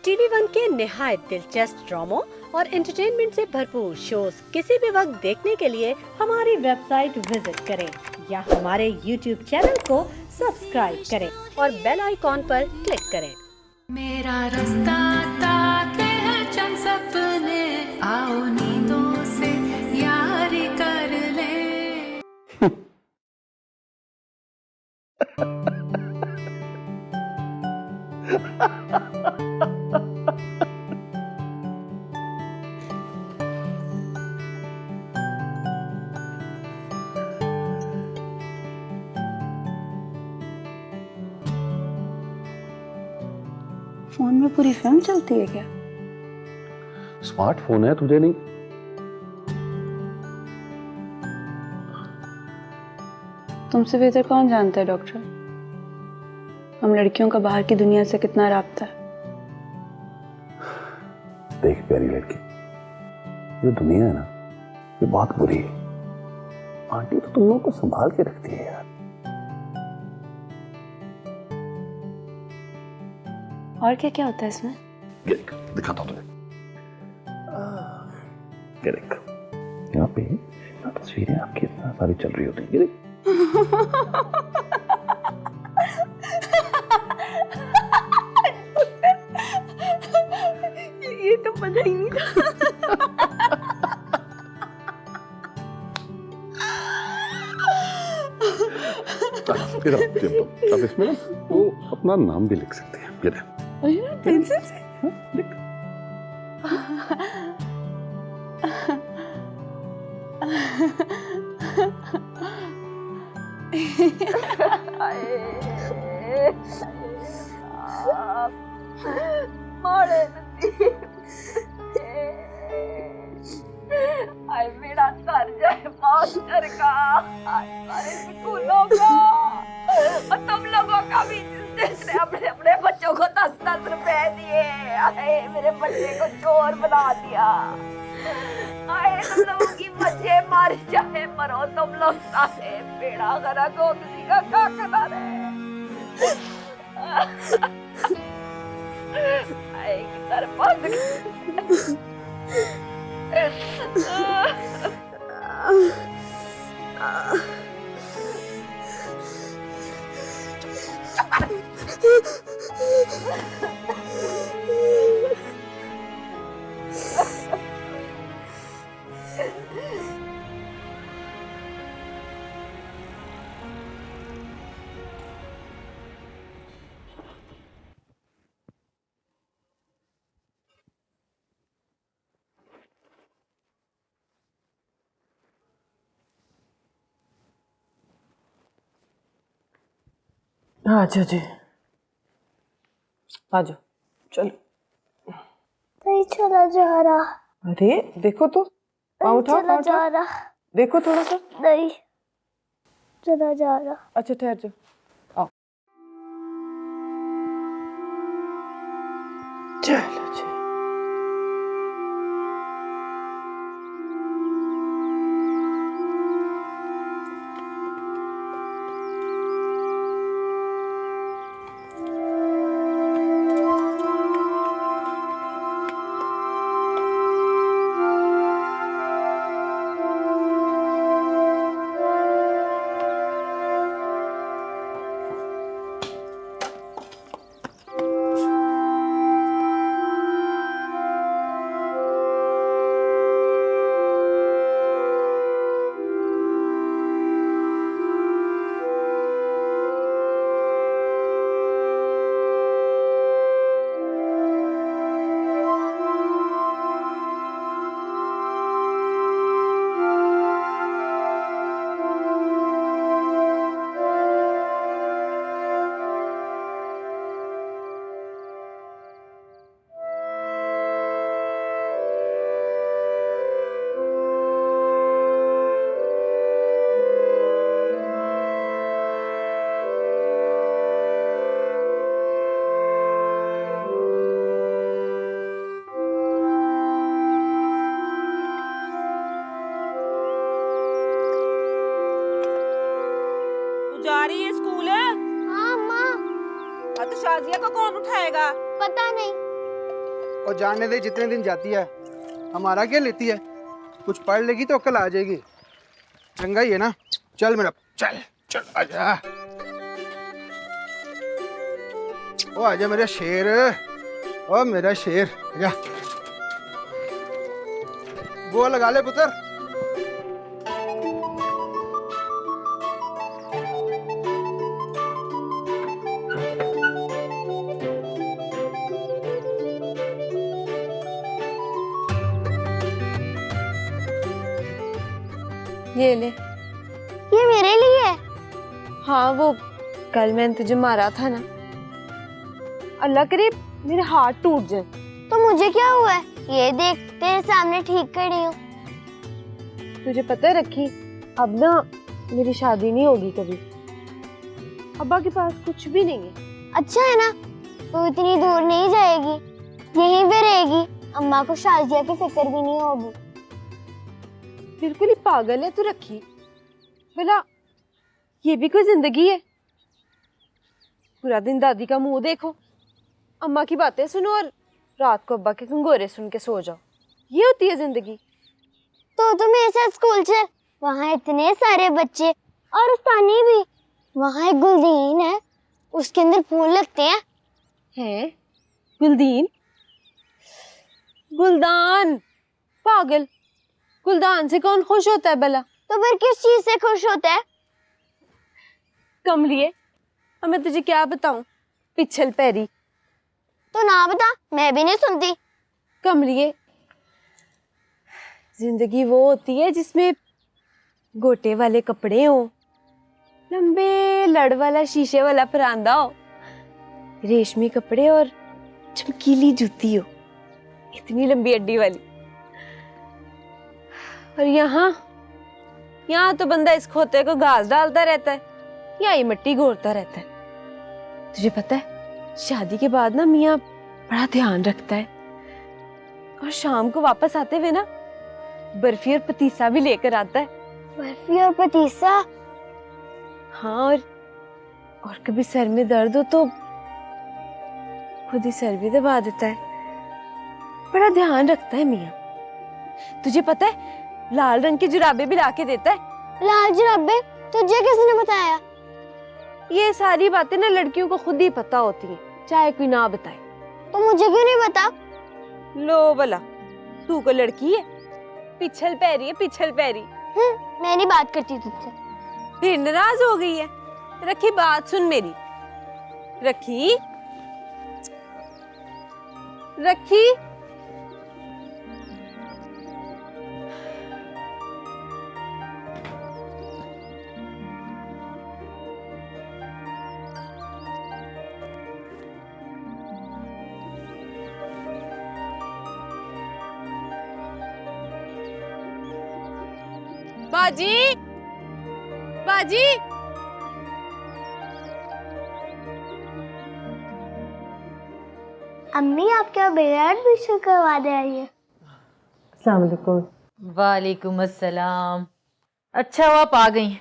TV one के निहायत दिलचस्प ड्रामों और एंटरटेनमेंट से भरपूर शोज किसी भी वक्त देखने के लिए हमारी वेबसाइट विजिट करें या हमारे यूट्यूब चैनल को सब्सक्राइब करें और बेल आइकॉन पर क्लिक करें। मेरा रास्ता ताते हैं चंद सपने, आओ नींदों से यारी कर ले। फोन में पूरी फिल्म चलती है क्या? स्मार्टफोन है, तुझे नहीं? तुमसे बेहतर कौन जानता है डॉक्टर, हम लड़कियों का बाहर की दुनिया से कितना राब्ता है। देख प्यारी लड़की, ये दुनिया है ना, ये बहुत बुरी है। आंटी तो तुम लोगों को संभाल के रखती है यार। और क्या क्या होता है इसमें? ये देख, दिखाता हूँ तुझे। ये देख, यहाँ पे यहाँ तस्वीरें आपकी इतना सारी चल रही होती हैं। ये देख। ये तो पता ही नहीं था। अब इसमें ना वो अपना नाम भी लिख सकते हैं। ये देख। पेंसिल से? देख। आई मेरा सर जाए मास्टर का, हमारे स्कूलों का और तुम लोगों का भी, जिसने अपने अपने बच्चों को 10-10 रुपए दिए। आए मेरे बच्चे को चोर बना दिया। आए तुम लोगों की मजे मार जाए, मरो तुम लोग सारे, बेड़ा गर्क हो किसी का क्या करना है। आए किधर बंद हाँ जी, आ जाओ, चलो। नहीं चला जा रहा। अरे देखो तो, पाँव उठाओ, चला पाँव जा उठाओ। रहा। देखो थोड़ा सा। नहीं चला जा रहा। अच्छा ठहर जाओ, आओ। चलो जी। जा रही है स्कूल? हाँ माँ। हाँ तो शाजिया को कौन उठाएगा? पता नहीं। और जाने दे, जितने दिन जाती है हमारा क्या लेती है। कुछ पढ़ लेगी तो अक्ल आ जाएगी। चंगा ही है ना। चल मेरा, चल चल आजा। ओ आजा मेरा शेर, ओ मेरा शेर आजा। वो लगा ले पुत्र। ये ले। ये मेरे लिए है? हाँ, वो कल मैंने तुझे मारा था ना, अल्लाह करे मेरे हाथ टूट जाए। तो मुझे क्या हुआ है? ये देख, तेरे सामने ठीक खड़ी हूँ। तुझे पता है रखी, अब ना मेरी शादी नहीं होगी कभी। अब्बा के पास कुछ भी नहीं है। अच्छा है ना, तू इतनी दूर नहीं जाएगी, यहीं पे रहेगी। अम्मा को शाजिया की फिक्र भी नहीं होगी। बिल्कुल ही पागल है तू रखी। भला ये भी कोई जिंदगी है? पूरा दिन दादी का मुंह देखो, अम्मा की बातें सुनो और रात को अब्बा के कंगोरे सुन के सो जाओ। ये होती है जिंदगी? तो मेरे साथ स्कूल चल, वहाँ इतने सारे बच्चे और उस्तानी भी। वहाँ एक गुलदीन है, उसके अंदर फूल लगते हैं। हैं? गुलदीन? गुलदान? पागल, गुलदान से कौन खुश होता है भला? तो फिर किस चीज से खुश होता है? कमलिए, अब मैं तुझे क्या बताऊं? पिछल पैरी। तो ना बता, मैं भी नहीं सुनती। कमलिए, जिंदगी वो होती है जिसमें गोटे वाले कपड़े हो, लंबे लड़ वाला शीशे वाला परांदा हो, रेशमी कपड़े और चमकीली जूती हो, इतनी लंबी अड्डी वाली। और यहाँ तो बंदा इस खोते को घास डालता रहता है या ये मिट्टी घोरता रहता है। तुझे पता है, शादी के बाद ना मियाँ बड़ा ध्यान रखता है और शाम को वापस आते हुए ना बर्फी और पतीसा भी लेकर आता है। बर्फी और पतीसा? हाँ, और कभी सर में दर्द हो तो खुद ही सर भी दबा देता है। बड़ा ध्यान रखता है मियाँ। तुझे पता है, लाल रंग की जुराबे भी लाके देता है। लाल जुराबे? तुझे किसने बताया? ये सारी बातें ना लड़कियों को खुद ही पता होती हैं, चाहे कोई ना बताए। तो मुझे क्यों नहीं बता? लो भला, तू को लड़की है, पिछल पैरी है, पिछल पैरी। मैं नहीं बात करती तुझसे। फिर नाराज हो गई है? रखी, बात सुन मेरी। रखी, रखी, बाजी, बाजी। अम्मी, आप क्या बेटा एडमिशन करवा दे आई है? अस्सलाम वालेकुम। वालेकुम अस्सलाम। अच्छा हुआ आप आ गई,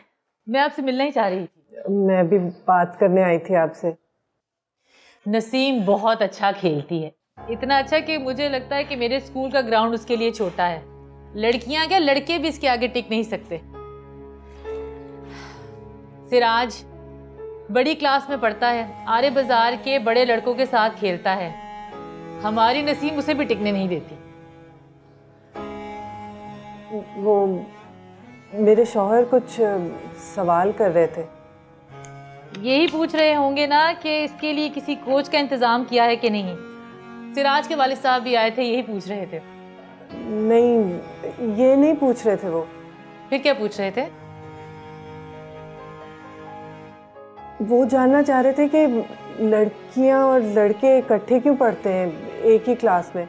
मैं आपसे मिलना ही चाह रही थी। मैं भी बात करने आई थी आपसे। नसीम बहुत अच्छा खेलती है, इतना अच्छा कि मुझे लगता है कि मेरे स्कूल का ग्राउंड उसके लिए छोटा है। लड़कियां क्या, लड़के भी इसके आगे टिक नहीं सकते। सिराज बड़ी क्लास में पढ़ता है, आरे बाजार के बड़े लड़कों के साथ खेलता है। हमारी नसीम उसे भी टिकने नहीं देती। वो मेरे शौहर कुछ सवाल कर रहे थे। यही पूछ रहे होंगे ना कि इसके लिए किसी कोच का इंतजाम किया है कि नहीं। सिराज के वालिद साहब भी आए थे, यही पूछ रहे थे। नहीं, ये नहीं पूछ रहे थे वो। फिर क्या पूछ रहे थे? वो जानना चाह रहे थे कि लड़कियां और लड़के इकट्ठे क्यों पढ़ते हैं एक ही क्लास में,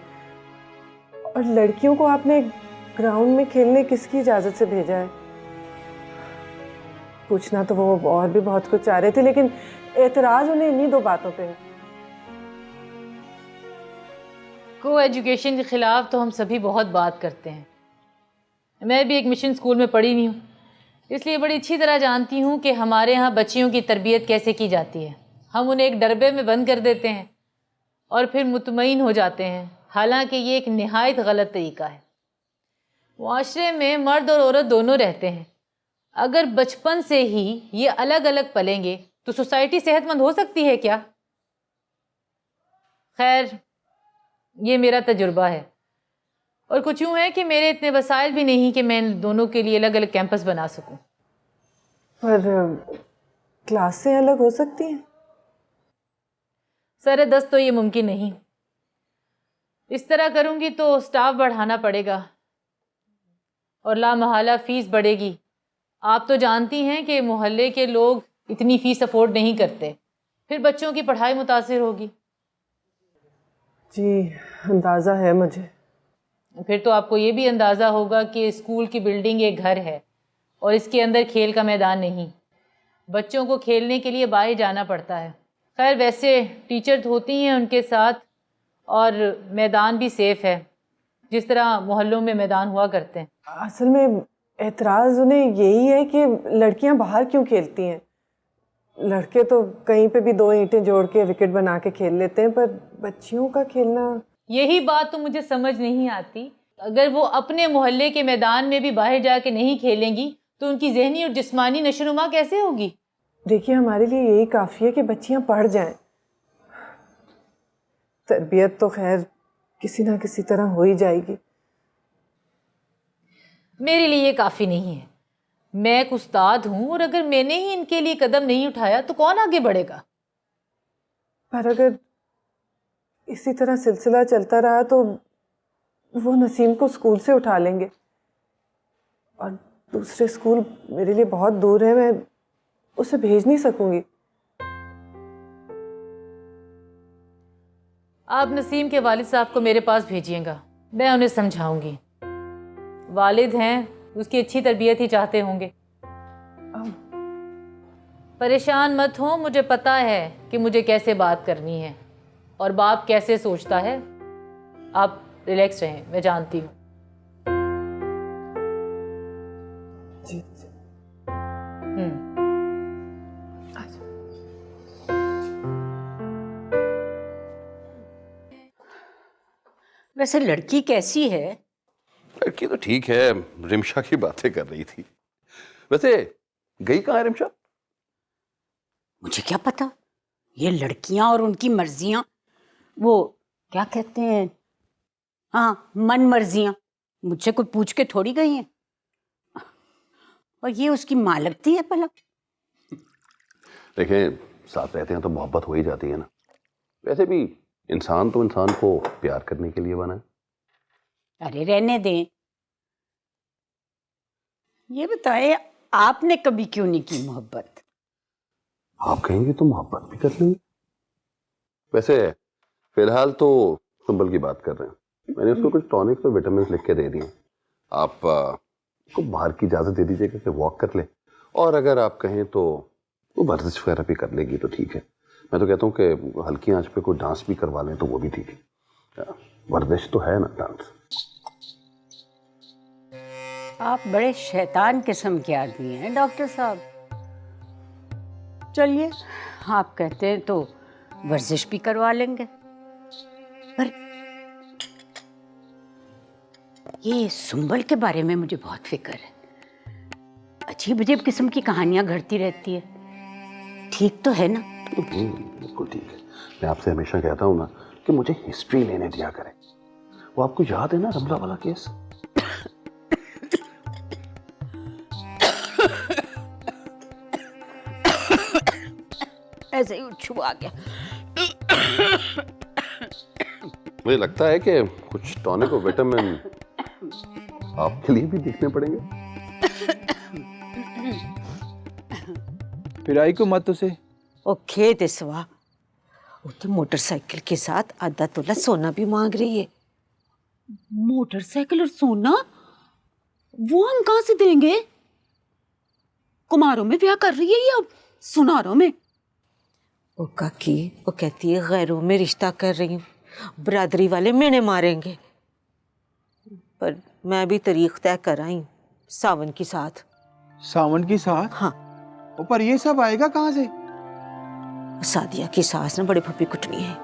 और लड़कियों को आपने ग्राउंड में खेलने किसकी इजाज़त से भेजा है। पूछना तो वो और भी बहुत कुछ चाह रहे थे, लेकिन एतराज़ उन्हें इन्हीं दो बातों पे है। को एजुकेशन के खिलाफ तो हम सभी बहुत बात करते हैं। मैं भी एक मिशन स्कूल में पढ़ी हुई हूँ, इसलिए बड़ी अच्छी तरह जानती हूँ कि हमारे यहाँ बच्चियों की तरबियत कैसे की जाती है। हम उन्हें एक डरबे में बंद कर देते हैं और फिर मुतमईन हो जाते हैं। हालांकि ये एक निहायत गलत तरीका है। मुआशरे में मर्द और औरत दोनों रहते हैं। अगर बचपन से ही ये अलग अलग पलेंगे तो सोसाइटी सेहतमंद हो सकती है क्या? खैर, ये मेरा तजुर्बा है। और कुछ यूँ है कि मेरे इतने वसाइल भी नहीं कि मैं इन दोनों के लिए अलग अलग कैंपस बना सकूं। पर क्लासें अलग हो सकती हैं? सरे दस्त तो ये मुमकिन नहीं। इस तरह करूंगी तो स्टाफ बढ़ाना पड़ेगा और लामहला फीस बढ़ेगी। आप तो जानती हैं कि मोहल्ले के लोग इतनी फीस अफोर्ड नहीं करते, फिर बच्चों की पढ़ाई मुतासिर होगी। जी, अंदाज़ा है मुझे। फिर तो आपको ये भी अंदाज़ा होगा कि स्कूल की बिल्डिंग एक घर है और इसके अंदर खेल का मैदान नहीं। बच्चों को खेलने के लिए बाहर जाना पड़ता है। खैर, वैसे टीचर होती हैं उनके साथ और मैदान भी सेफ़ है, जिस तरह मोहल्लों में मैदान हुआ करते हैं। असल में एतराज़ उन्हें यही है कि लड़कियां बाहर क्यों खेलती हैं। लड़के तो कहीं पे भी 2 ईंटें जोड़ के विकेट बना के खेल लेते हैं, पर बच्चियों का खेलना। यही बात तो मुझे समझ नहीं आती। अगर वो अपने मोहल्ले के मैदान में भी बाहर जाके नहीं खेलेंगी तो उनकी जहनी और जिस्मानी नशोनुमा कैसे होगी? देखिए, हमारे लिए यही काफ़ी है कि बच्चियां पढ़ जाएं। तरबियत तो खैर किसी ना किसी तरह हो ही जाएगी। मेरे लिए ये काफ़ी नहीं है। मैं एक उस्ताद हूँ और अगर मैंने ही इनके लिए कदम नहीं उठाया तो कौन आगे बढ़ेगा? पर अगर इसी तरह सिलसिला चलता रहा तो वो नसीम को स्कूल से उठा लेंगे और दूसरे स्कूल मेरे लिए बहुत दूर है, मैं उसे भेज नहीं सकूंगी। आप नसीम के वालिद साहब को मेरे पास भेजिएगा, मैं उन्हें समझाऊंगी। वालिद हैं, उसकी अच्छी तरबियत ही चाहते होंगे। परेशान मत हो, मुझे पता है कि मुझे कैसे बात करनी है और बाप कैसे सोचता है। आप रिलैक्स रहें, मैं जानती हूँ। जी। वैसे लड़की कैसी है? लड़की तो ठीक है, रिमशा की बातें कर रही थी। वैसे गई कहाँ है रिमशा? मुझे क्या पता, ये लड़कियां और उनकी मर्जियां, वो क्या कहते हैं, हाँ, मन मर्जियां, मुझसे कोई पूछ के थोड़ी गई हैं। और ये उसकी माँ लगती है भला। देखें, साथ रहते हैं तो मोहब्बत हो ही जाती है ना। वैसे भी इंसान तो इंसान को प्यार करने के लिए बना है। अरे रहने दें। ये बताए, आपने कभी क्यों नहीं की मोहब्बत? आप कहेंगे तो मोहब्बत भी कर लेंगे। वैसे फिलहाल तो सुंबल की बात कर रहे हैं। मैंने उसको कुछ टॉनिक्स और विटामिन लिख के दे दिए। आप उसको बाहर की इजाज़त दे दीजिएगा कि वॉक कर ले, और अगर आप कहें तो वो वर्जिश वगैरह भी कर लेगी तो ठीक है। मैं तो कहता हूँ कि हल्की आंच पे कोई डांस भी करवा लें तो वो भी ठीक है। वर्जिश तो है ना डांस। आप बड़े शैतान किस्म के आदमी हैं डॉक्टर साहब। चलिए, आप कहते हैं तो वर्जिश भी करवा लेंगे। पर ये सुंबल के बारे में मुझे बहुत फिक्र है। अजीब अजीब किस्म की कहानियां घड़ती रहती है। ठीक तो है ना? बिल्कुल ठीक है। मैं आपसे हमेशा कहता हूँ ना कि मुझे हिस्ट्री लेने दिया करें। वो आपको याद है ना, रमला वाला केस? ऐसे ही उछू आ गया। मुझे लगता है कि कुछ टॉनिक और विटामिन आपके लिए भी देखने पड़ेंगे। फिर आई को मत उसे। ओ खेत इसवा, वो तो मोटरसाइकिल के साथ आधा तोला सोना भी मांग रही है। मोटरसाइकिल और सोना वो हम कहाँ से देंगे? कुमारों में ब्याह कर रही है या सुनारों में? ओ काकी, वो कहती है गैरों में रिश्ता कर रही हूँ, बरादरी वाले मेने मारेंगे। पर मैं भी तारीख तय कर आई हूँ, सावन की साथ। सावन की साथ? हाँ। पर ये सब आएगा कहाँ से? सादिया की सास ने बड़े फप्पी कुटनी है,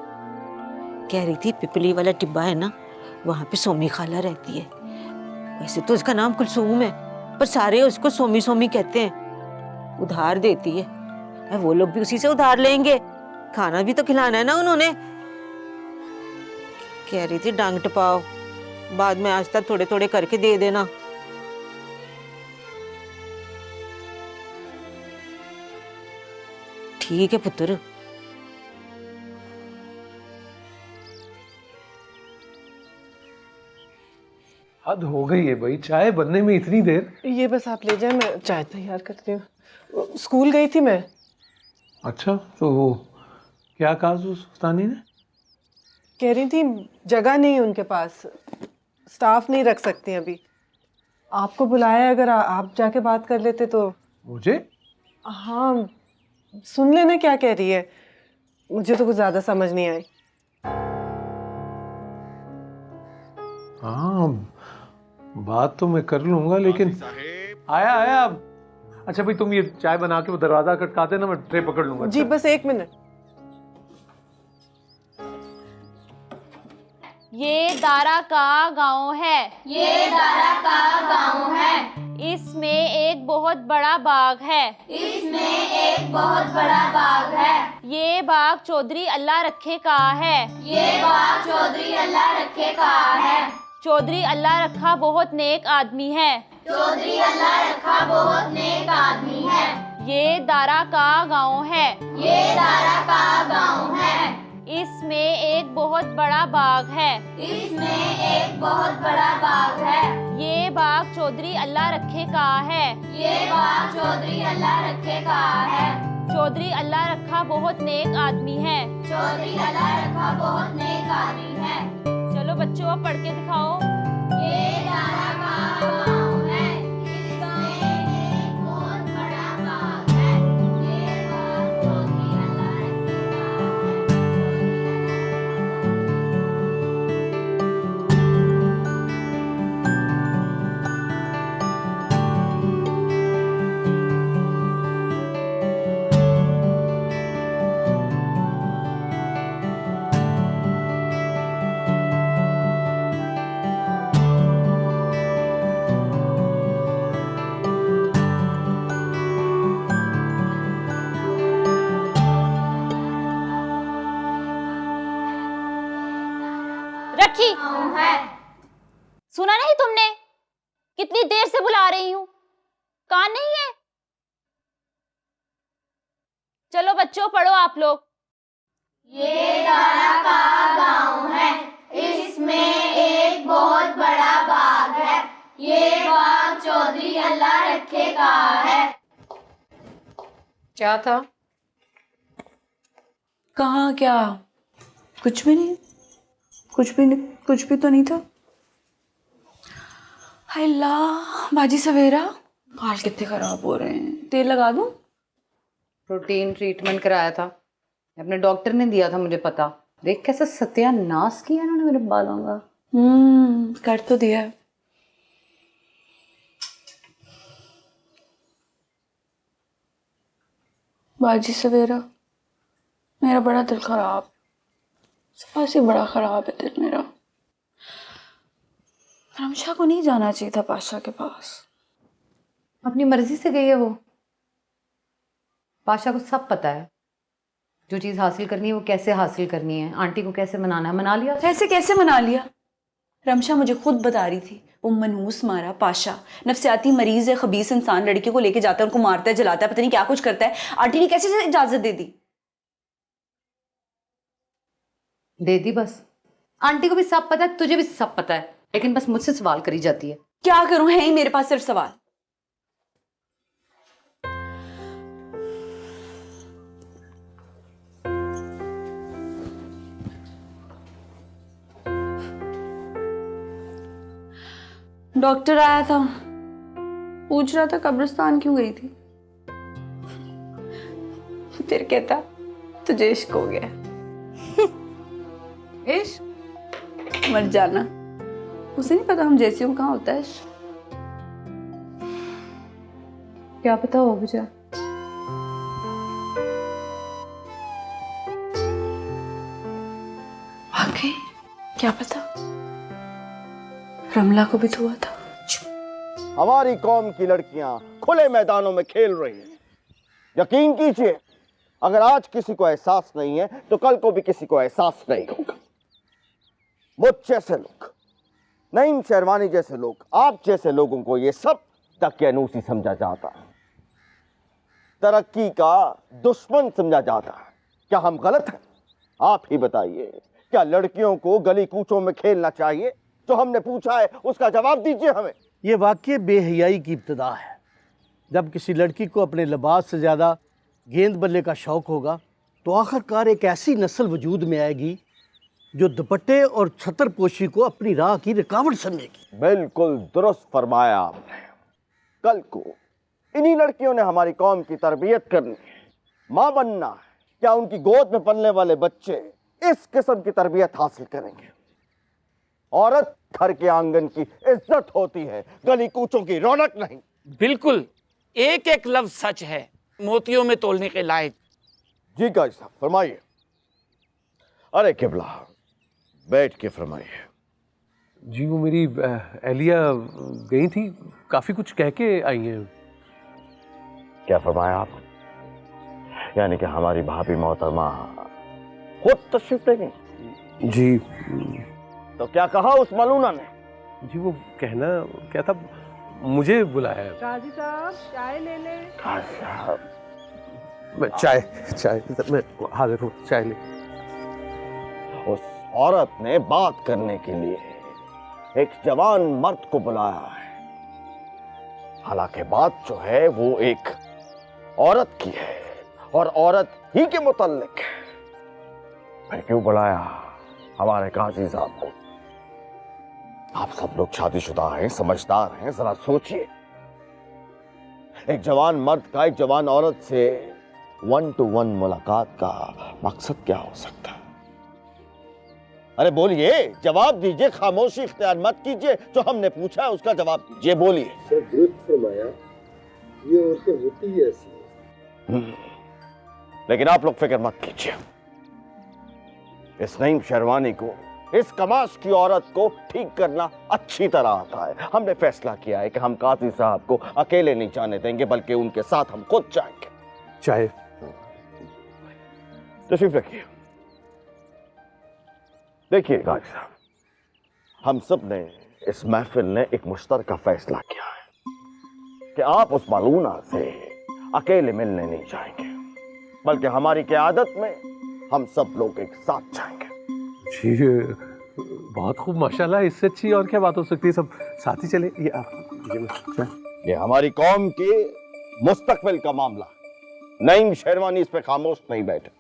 कह रही थी पिपली वाला टिब्बा है ना, वहां पे सोमी खाला रहती है। वैसे तो उसका नाम कुलसूम है, पर सारे उसको सोमी सोमी कहते हैं। उधार देती है, वो लोग भी उसी से उधार लेंगे, खाना भी तो खिलाना है ना उन्होंने। कह रही थी डांग टपाओ, बाद में आज तक थोड़े थोड़े करके दे देना। ठीक है पुत्र। हद हो गई है भाई, चाय बनने में इतनी देर। ये बस आप ले जाए, मैं चाय तैयार करती हूँ। स्कूल गई थी मैं। अच्छा, तो क्या कहा उस उस्तानी ने? कह रही थी जगह नहीं उनके पास, स्टाफ नहीं रख सकती अभी। आपको बुलाया, अगर आप जाके बात कर लेते तो। मुझे? हाँ, सुन लेना क्या कह रही है, मुझे तो कुछ ज्यादा समझ नहीं आई। हाँ, बात तो मैं कर लूंगा, लेकिन आया आया। अच्छा भाई, तुम ये चाय बना के वो दरवाजा खटका देना, मैं ट्रे पकड़ लूंगा। जी बस 1 मिनट। ये दारा का गांव है। ये दारा का गांव है। इसमें एक बहुत बड़ा बाग है। इसमें एक बहुत बड़ा बाग है। ये बाग चौधरी अल्लाह रखे का है। ये बाग चौधरी अल्लाह रखे का है। चौधरी अल्लाह रखा बहुत नेक आदमी है। चौधरी अल्लाह रखा बहुत नेक आदमी है। ये दारा का गांव है। ये दारा का गांव है। इसमें एक बहुत बड़ा बाग है। इसमें एक बहुत बड़ा बाग है। ये बाग चौधरी अल्लाह रखे का है। ये बाग चौधरी अल्लाह रखे का है। चौधरी अल्लाह रखा बहुत नेक आदमी है। चौधरी अल्लाह रखा बहुत नेक आदमी है। चलो बच्चों, अब पढ़ के दिखाओ। ये दारा का गांव है। इसमें एक बहुत बड़ा बाग है। ये बाग चौधरी अल्लाह रखे का रखी है। सुना नहीं तुमने? कितनी देर से बुला रही हूँ, कान नहीं है? चलो बच्चों, पढ़ो आप लोग। ये दारा का गांव है। इसमें एक बहुत बड़ा बाग है। ये बाग चौधरी अल्लाह रखे का है। क्या था? कहाँ क्या? कुछ भी नहीं, कुछ भी तो नहीं था। हाय अल्लाह, बाजी सवेरा, बाल कितने खराब हो रहे हैं। तेल लगा दूं? प्रोटीन ट्रीटमेंट कराया था, अपने डॉक्टर ने दिया था मुझे पता। देख कैसा सत्यानाश किया इन्होंने मेरे बालों का। कर तो दिया। बाजी सवेरा, मेरा बड़ा दिल खराब, सुबह से बड़ा खराब है दिल मेरा। रमशा को नहीं जाना चाहिए था पाशा के पास। अपनी मर्जी से गई है वो। पाशा को सब पता है, जो चीज़ हासिल करनी है वो कैसे हासिल करनी है, आंटी को कैसे मनाना है। मना लिया। ऐसे कैसे मना लिया? रमशा मुझे खुद बता रही थी, वो मनहूस मारा पाशा नफ्सियाती मरीज है, खबीस इंसान, लड़की को लेके जाता है, उनको मारता है, जलाता है, पता नहीं क्या कुछ करता है। आंटी ने कैसे इजाजत दे दी? दे दी बस। आंटी को भी सब पता है, तुझे भी सब पता है, लेकिन बस मुझसे सवाल करी जाती है। क्या करूं, है ही मेरे पास सिर्फ सवाल। डॉक्टर आया था, पूछ रहा था कब्रिस्तान क्यों गई थी। फिर कहता तुझे इश्क हो गया। इश्क? मर जाना, उसे नहीं पता हम जैसी हूं कहाँ होता है इश्क। क्या पता हो मुझे। वाकई क्या पता रमला को भी तो हुआ था। हमारी कौम की लड़कियां खुले मैदानों में खेल रही हैं। यकीन कीजिए, अगर आज किसी को एहसास नहीं है तो कल को भी किसी को एहसास नहीं होगा। मुझ जैसे लोग, नईम शेरवानी जैसे लोग, आप जैसे लोगों को ये सब दकियानूसी समझा जाता है, तरक्की का दुश्मन समझा जाता है। क्या हम गलत हैं? आप ही बताइए, क्या लड़कियों को गली कूचों में खेलना चाहिए? जो हमने पूछा है उसका जवाब दीजिए हमें। ये वाकई बेहयाई की इब्तिदा है। जब किसी लड़की को अपने लिबास से ज़्यादा गेंद बल्ले का शौक़ होगा तो आखिरकार एक ऐसी नस्ल वजूद में आएगी जो दुपट्टे और छतर पोशी को अपनी राह की रुकावट समझेगी। बिल्कुल दुरुस्त फरमाया आपने। कल को इन्हीं लड़कियों ने हमारी कौम की तरबियत करनी है, माँ बनना है। क्या उनकी गोद में पलने वाले बच्चे इस किस्म की तरबियत हासिल करेंगे? औरत घर के आंगन की इज्जत होती है, गली कूचों की रौनक नहीं। बिल्कुल, एक एक लफ्ज सच है, मोतियों में तोलने के लायक। जी गाजी साहब फरमाइए। अरे किबला, बैठ के फरमाइए। जी वो मेरी एलिया गई थी, काफी कुछ कह के आई हैं। क्या फरमाया आप? यानी कि हमारी भाभी मोहतरमा खुद तशरीफ ले गई? जी। तो क्या कहा उस मलूना ने? जी वो कहना क्या था, मुझे बुलाया। काजी साहब चाय ले लें। काजी साहब, मैं चाय मैं हाजिर हूँ, चाय ले। उस औरत ने बात करने के लिए एक जवान मर्द को बुलाया है। हालांकि बात जो है वो एक औरत की है और औरत ही के मुतल्लिक है। फिर क्यों बुलाया हमारे काजी साहब को? आप सब लोग शादीशुदा हैं, समझदार हैं, जरा सोचिए। एक जवान मर्द का एक जवान औरत से 1-to-1 मुलाकात का मकसद क्या हो सकता है? अरे बोलिए, जवाब दीजिए, खामोशी इख्तियार मत कीजिए। जो हमने पूछा है उसका जवाब दीजिए, बोलिए। सर दुरुस्त फरमाया, ये औरतें होती ही ऐसी हैं। लेकिन आप लोग फिक्र मत कीजिए, इस नईम शेरवानी को, इस कमाश की औरत को ठीक करना अच्छी तरह आता है। हमने फैसला किया है कि हम काजी साहब को अकेले नहीं जाने देंगे, बल्कि उनके साथ हम खुद जाएंगे। चाय तशरीफ रखिए। देखिए काजी साहब, हम सब ने, इस महफिल ने एक मुश्तरका फैसला किया है कि आप उस मालूना से अकेले मिलने नहीं जाएंगे, बल्कि हमारी क़यादत में हम सब लोग एक साथ जाएंगे। जी बहुत खूब, माशाल्लाह, इससे अच्छी और क्या बात हो सकती है। सब साथ ही चले। ये हमारी कौम के मुस्तकबिल का मामला है। नईम शेरवानी इस पे खामोश नहीं बैठे।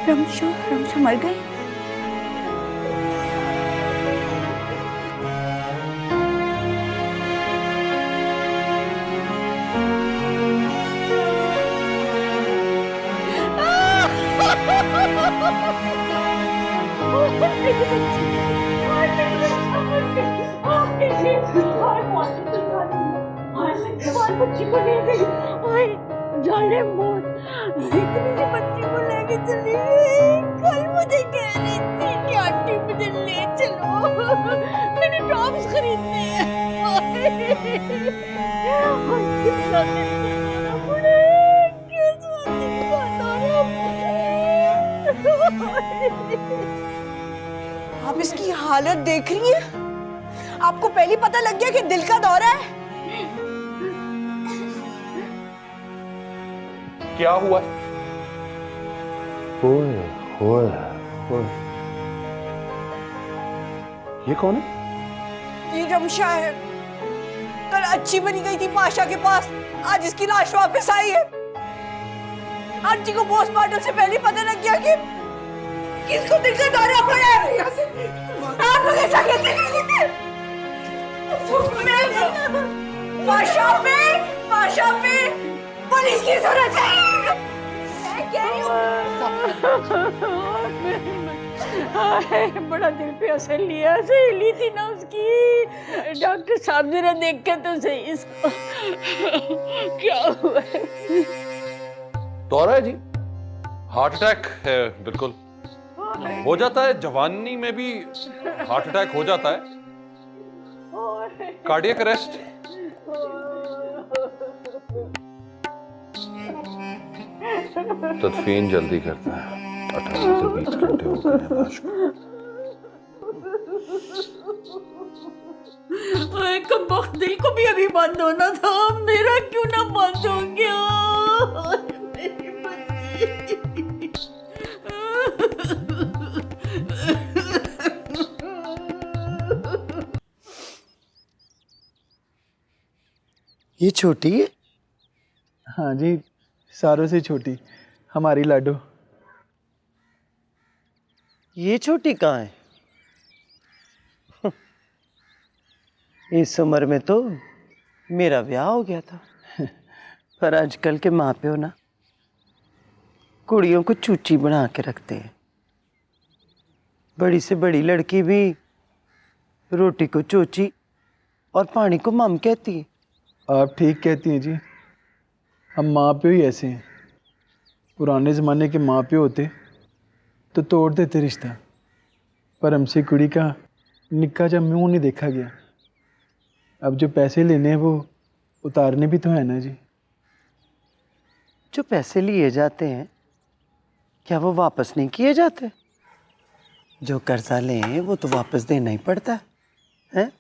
रमशा मर गई? बच्ची को ले गई, जाने मौत, इतनी सी बच्ची को लेके चली गई। कल मुझे कह रही थी कि आंटी मुझे ले चलो, मैंने टॉप्स खरीदने हैं। कितना दिल लगाना पड़े, क्यों सोचने का तारा आप इसकी हालत देख रही हैं? आपको पहले पता लग गया कि दिल का दौरा है? क्या हुआ? ओए ओए ओए, ये कौन है? ये रमशा है। कल अच्छी बनी गई थी पाशा के पास, आज इसकी लाश वापस आई है। आंटी को पोस्टमार्टम से पहले पता लग गया कि किसको दिल का दौरा पड़ा है। आप लोग ऐसा कैसे कर सकते हैं? पाशा पे पुलिस की जरूरत है। मैं कह रही हूँ बड़ा दिल पे असर लिया, सहेली थी ना उसकी। डॉक्टर साहब जरा देख के तो सही इसको क्या हुआ है। दौरा है जी, हार्ट अटैक है। बिल्कुल हो जाता है, जवानी में भी हार्ट अटैक हो जाता है। Cardiac arrest. तदफीन जल्दी करता है, 18 से 20 घंटे हो गए हैं लाश को। कमबख्त, दिल को भी अभी बंद होना था, मेरा क्यों ना बंद हो गया। मेरी ये छोटी है? हाँ जी, सारों से छोटी हमारी लाडो। ये छोटी कहाँ है? इस उम्र में तो मेरा ब्याह हो गया था। पर आजकल के माँ प्यो ना कुड़ियों को चूची बना के रखते हैं। बड़ी से बड़ी लड़की भी रोटी को चोची और पानी को मम कहती है। आप ठीक कहती हैं जी, हम माँ प्यो ही ऐसे हैं। पुराने ज़माने के माँ प्यो होते तो तोड़ देते रिश्ता, पर हमसे कुड़ी का निक्का जा मुँह नहीं देखा गया। अब जो पैसे लेने हैं वो उतारने भी तो है ना जी। जो पैसे लिए जाते हैं क्या वो वापस नहीं किए जाते? जो कर्जा लें वो तो वापस देना ही पड़ता है?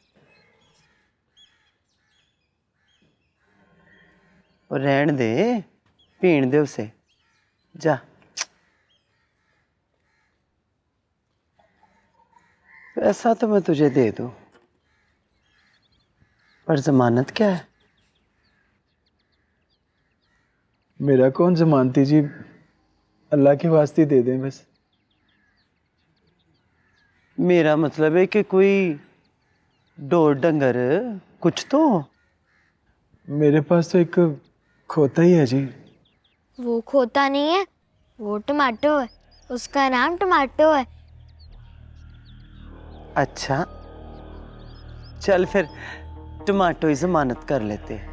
और रहन दे, पीण दे उसे, जा। पैसा तो मैं तुझे दे दूं, पर जमानत क्या है? मेरा कौन जमानती जी, अल्लाह के वास्ते दे दें बस। मेरा मतलब है कि कोई डोर डंगर कुछ तो। मेरे पास तो एक खोता ही है जी। वो खोता नहीं है, वो टमाटो है। उसका नाम टमाटो है। अच्छा, चल फिर टमाटो ही जमानत कर लेते हैं।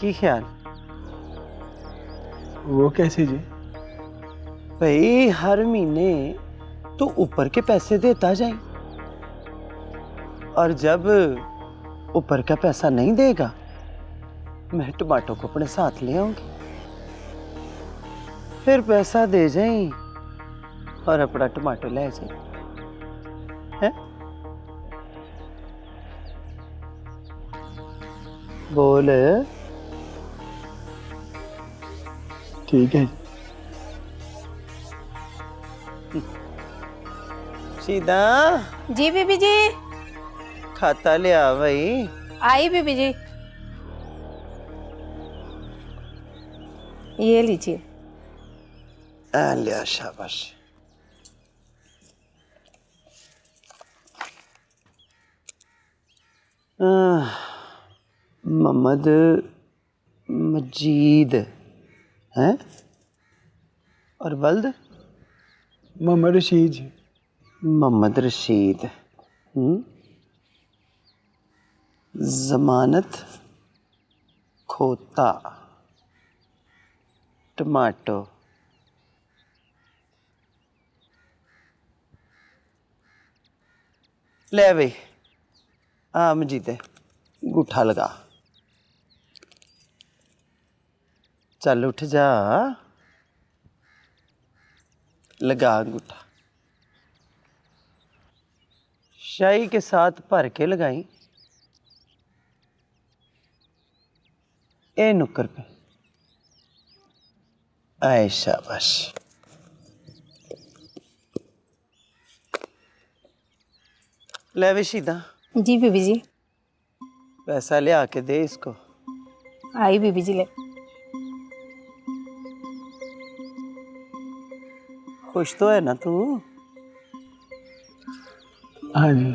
की ख्याल? वो कैसे जी? भाई हर महीने तो ऊपर के पैसे देता जाए, और जब ऊपर का पैसा नहीं देगा मैं टमाटो को अपने साथ ले आऊंगी। फिर पैसा दे जाए और अपना टमाटो ले जाए। है? बोल। ठीक है। सीधा जी बीबी जी। खाता ले आ भाई। आई बीबी जी। ये लीजिए। लिया, शाबाश। मोहम्मद मजीद है और वल्द मोहम्मद रशीद जी। मोहम्मद रशीद। जमानत खोता टमाटो। ले भाई, हाँ मजीद गुठा लगा। चल उठ जा। लगा अंगूठा। शाही के साथ भर के लगाई ए नुक्कर पे। आए शाबाश। ले विशीदा। जी बीबी जी। पैसा ले आके दे इसको। आई बीबी जी ले। खुश तो है ना तू? हाँ जी।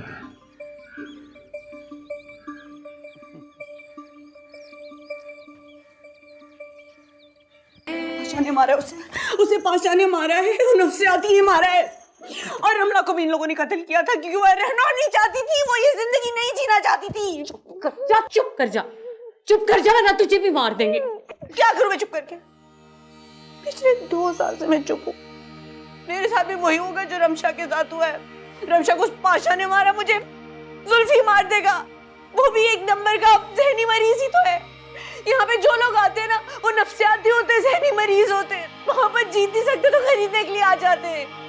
पाशा ने मारा है उसे पाशा ने मारा है, नफ्सियाती ने मारा है। और रमला को भी इन लोगों ने कत्ल किया था क्योंकि वो रहना नहीं चाहती थी, वो ये जिंदगी नहीं जीना चाहती थी। चुप कर जा वरना तुझे भी मार देंगे। क्या करूं मैं चुप करके? पिछले 2 साल से मैं चुप हूँ। मेरे साथ भी वही होगा जो रमशा के साथ हुआ है। रमशा को उस पाशा ने मारा, मुझे जुल्फी मार देगा। वो भी एक नंबर का जहनी मरीज ही तो है। यहाँ पे जो लोग आते हैं ना वो नफ्सियाती होते हैं, जहनी मरीज होते हैं। वहां पर जीत नहीं सकते तो खरीदने के लिए आ जाते हैं।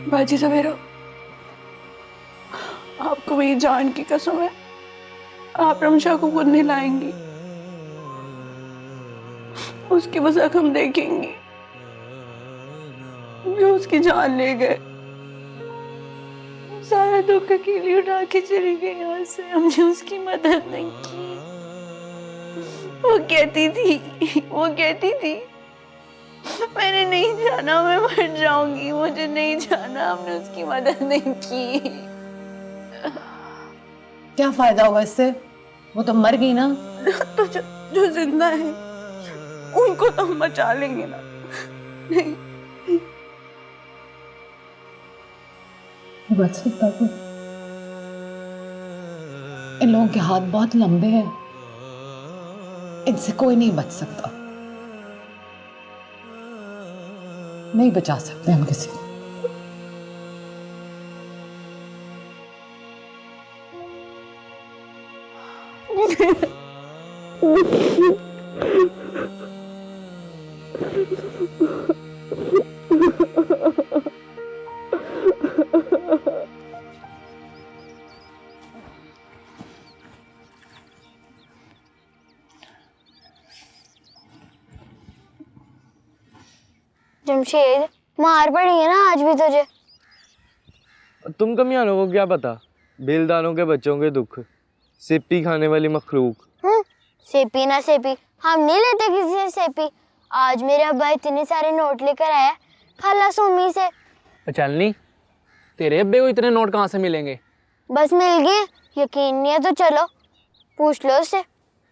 बाजी सवेरा, आपको मेरी जान की कसम है, आप रमशा को खुद नहीं लाएंगी। उसकी मजाक हम देखेंगे जो उसकी जान ले गए। सारा दुख अकेली उठा के चली गई यहाँ से, हमने उसकी मदद नहीं की। वो कहती थी मैंने नहीं जाना, मैं मर जाऊंगी, मुझे नहीं जाना। हमने उसकी मदद नहीं की। क्या फायदा होगा इससे? वो तो मर गई ना। तो जो जिंदा है उनको तो हम बचा लेंगे ना। नहीं बच सकता कोई? इन लोगों के हाथ बहुत लंबे हैं, इनसे कोई नहीं बच सकता। नहीं बचा सकते हम किसी को। जमशेद, मार पड़ी है ना आज भी तुझे। तुम कमियानों को क्या पता बेलदारों के बच्चों के दुख। सेपी खाने वाली मखलूक। सेपी ना सेपी, हम नहीं लेते किसी से सेपी। आज मेरे अब्बा इतने सारे नोट लेकर आया खाला सोमी से। चलनी, तेरे अब्बे को इतने नोट कहाँ से मिलेंगे? बस मिल गए, यकीन नहीं है तो चलो पूछ लो उससे।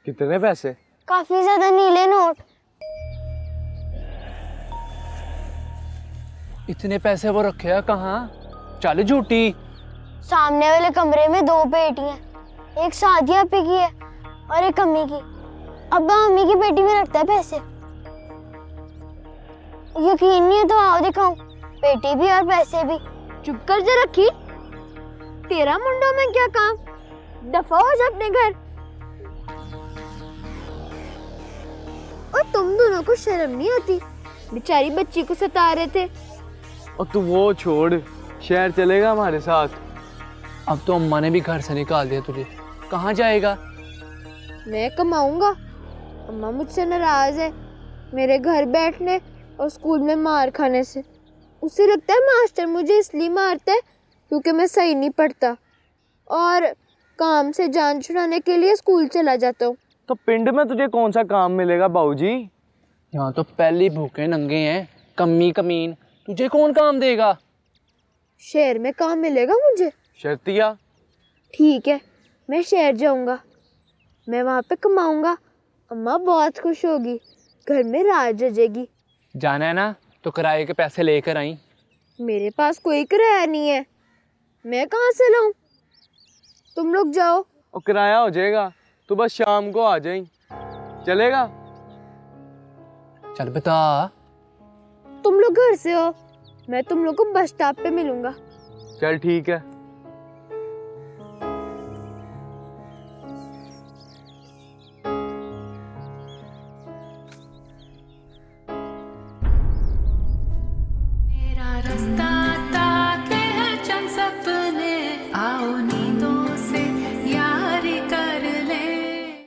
कितने पैसे? काफी ज्यादा नीले नोट। इतने पैसे वो रखे है कहाँ? चल झूठी। सामने वाले कमरे में 2 पेटी हैं, एक सादिया पे की है और एक अम्मी की। अब्बा अम्मी की पेटी में रखता है पैसे। यकीन नहीं है तो आओ दिखाऊं, पेटी भी और पैसे भी। चुप कर जा रखी, तेरा मुंडों में क्या काम, दफा हो जा अपने घर। और तुम दोनों को शर्म नहीं आती? बेचारी बच्ची को सता रहे थे। और तू वो छोड़, शहर चलेगा हमारे साथ? अब तो अम्मा ने भी घर से निकाल दिया तुझे, कहाँ जाएगा? मैं कमाऊंगा। अम्मा मुझसे नाराज है मेरे घर बैठने और स्कूल में मार खाने से। उसे लगता है मास्टर मुझे इसलिए मारता है क्योंकि मैं सही नहीं पढ़ता और काम से जान छुड़ाने के लिए स्कूल चला जाता हूँ। तो पिंड में तुझे कौन सा काम मिलेगा बाबूजी? यहाँ तो पहले भूखे नंगे हैं, कमी कमीन, तुझे कौन काम देगा? शहर में काम मिलेगा मुझे। शर्तिया? ठीक है, मैं शहर जाऊंगा, मैं वहाँ पे कमाऊंगा। अम्मा बहुत खुश होगी, घर में राज रजेगी। जाना है ना तो किराए के पैसे लेकर आई। मेरे पास कोई किराया नहीं है, मैं कहाँ से लाऊं? तुम लोग जाओ। और किराया हो जाएगा, तू बस शाम को आ जाई, चलेगा? चल बता। तुम लोग घर से हो, मैं तुम लोग को बस स्टॉप पे मिलूंगा। चल ठीक है।